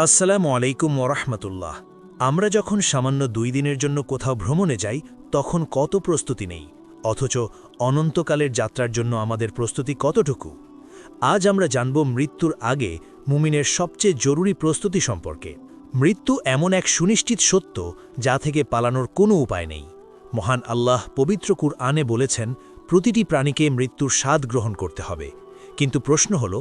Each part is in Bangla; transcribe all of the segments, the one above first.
আসসালামু আলাইকুম ওরহমতুল্লাহ। আমরা যখন সামান্য 2 দিনের জন্য কোথাও ভ্রমণে যাই তখন কত প্রস্তুতি নেই, অথচ অনন্তকালের যাত্রার জন্য আমাদের প্রস্তুতি কতটুকু। আজ আমরা জানব মৃত্যুর আগে মুমিনের সবচেয়ে জরুরি প্রস্তুতি সম্পর্কে। মৃত্যু এমন এক সুনিশ্চিত সত্য যা থেকে পালানোর কোনো উপায় নেই। মহান আল্লাহ পবিত্র কুরআনে বলেছেন, প্রতিটি প্রাণীকে মৃত্যুর স্বাদ গ্রহণ করতে হবে। কিন্তু প্রশ্ন হল,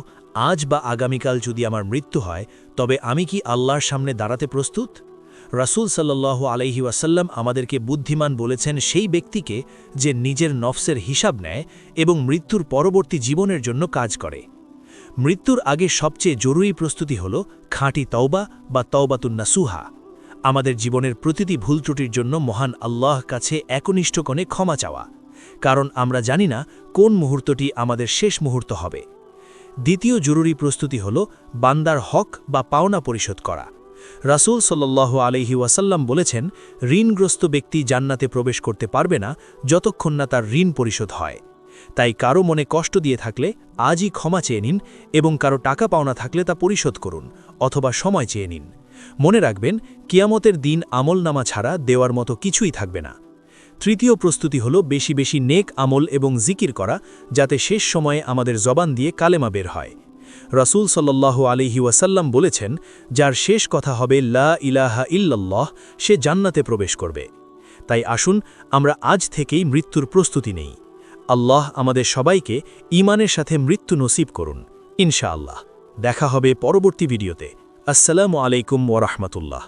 আজ বা আগামীকাল যদি আমার মৃত্যু হয়, তবে আমি কি আল্লাহর সামনে দাঁড়াতে প্রস্তুত? রাসূল সাল্লাল্লাহু আলাইহি ওয়াসাল্লাম আমাদেরকে বুদ্ধিমান বলেছেন সেই ব্যক্তিকে যে নিজের নফসের হিসাব নেয় এবং মৃত্যুর পরবর্তী জীবনের জন্য কাজ করে। মৃত্যুর আগে সবচেয়ে জরুরি প্রস্তুতি হল খাঁটি তওবা বা তওবাতুন নাসুহা। আমাদের জীবনের প্রতিটি ভুল ত্রুটির জন্য মহান আল্লাহর কাছে একনিষ্ঠকণে ক্ষমা চাওয়া, কারণ আমরা জানি না কোন মুহূর্তটি আমাদের শেষ মুহূর্ত হবে। দ্বিতীয় জরুরি প্রস্তুতি হল বান্দার হক বা পাওনা পরিশোধ করা। রাসূল সাল্লাল্লাহু আলাইহি ওয়াসাল্লাম বলেছেন, ঋণগ্রস্ত ব্যক্তি জান্নাতে প্রবেশ করতে পারবে না যতক্ষণ না তার ঋণ পরিশোধ হয়। তাই কারো মনে কষ্ট দিয়ে থাকলে আজই ক্ষমা চেয়ে নিন, এবং কারো টাকা পাওনা থাকলে তা পরিশোধ করুন অথবা সময় চেয়ে নিন। মনে রাখবেন, কিয়ামতের দিন আমলনামা ছাড়া দেওয়ার মতো কিছুই থাকবে না। তৃতীয় প্রস্তুতি হল বেশি বেশি নেক আমল এবং জিকির করা, যাতে শেষ সময়ে আমাদের জবান দিয়ে কালেমা বের হয়। রাসূল সাল্লাল্লাহু আলাইহি ওয়াসাল্লাম বলেছেন, যার শেষ কথা হবে লা ইলাহা ইল্লাল্লাহ, সে জান্নাতে প্রবেশ করবে। তাই আসুন আমরা আজ থেকেই মৃত্যুর প্রস্তুতি নেই। আল্লাহ আমাদের সবাইকে ঈমানের সাথে মৃত্যু নসিব করুন ইনশাআল্লাহ। দেখা হবে পরবর্তী ভিডিওতে। আসসালামু আলাইকুম ওয়া রাহমাতুল্লাহ।